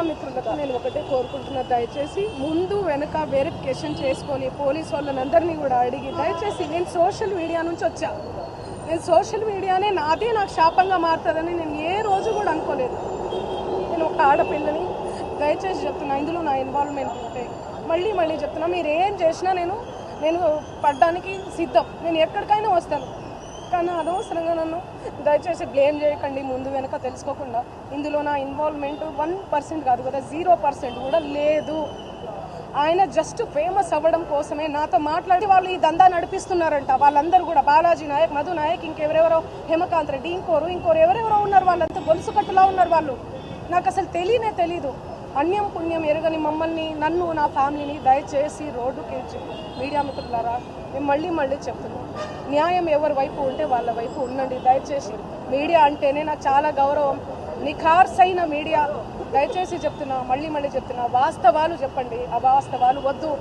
మిత్రులకు నేను ఒకటే కోరుకుంటున్నా, దయచేసి ముందు వెనక వెరిఫికేషన్ చేసుకొని పోలీస్ వాళ్ళందరినీ కూడా అడిగి, దయచేసి నేను సోషల్ మీడియా నుంచి వచ్చా, నేను సోషల్ మీడియానే నాకు శాపంగా మారుతుందని నేను ఏ రోజు కూడా అనుకోలేదు. నేను ఒక ఆడపిల్లని, దయచేసి చెప్తున్నా, ఇందులో నా ఇన్వాల్వ్మెంట్ ఉంటే మళ్ళీ చెప్తున్నా, మీరు ఏం చేసినా నేను పడ్డానికి సిద్ధం, నేను ఎక్కడికైనా వస్తాను. కానీ అనవసరంగా నన్ను దయచేసి బ్లేమ్ చేయకండి ముందు వెనక తెలుసుకోకుండా. ఇందులో నా ఇన్వాల్వ్మెంట్ 1% కాదు కదా, 0% కూడా లేదు. ఆయన జస్ట్ ఫేమస్ అవ్వడం కోసమే నాతో మాట్లాడి వాళ్ళు ఈ దందా నడిపిస్తున్నారంట. వాళ్ళందరూ కూడా బాలాజీ నాయక్, మధు నాయక్, ఇంకెవరెవరో, హేమకాంత్ రెడ్డి, ఇంకోరు ఎవరెవరో ఉన్నారు. వాళ్ళంతా గొలుసు కట్టులా ఉన్నారు. వాళ్ళు నాకు అసలు తెలీదు. అన్యం పుణ్యం ఎరగని మమ్మల్ని, నన్ను, నా ఫ్యామిలీని దయచేసి రోడ్డుకి మీడియా మిత్రులారా మేము మళ్ళీ చెప్తున్నాం, న్యాయం ఎవరి వైపు ఉంటే వాళ్ళ వైపు ఉండండి. దయచేసి మీడియా అంటేనే నాకు చాలా గౌరవం, నిఖార్సైన మీడియా. దయచేసి చెప్తున్నా, మళ్ళీ చెప్తున్నా, వాస్తవాలు చెప్పండి, అవాస్తవాలు వద్దు.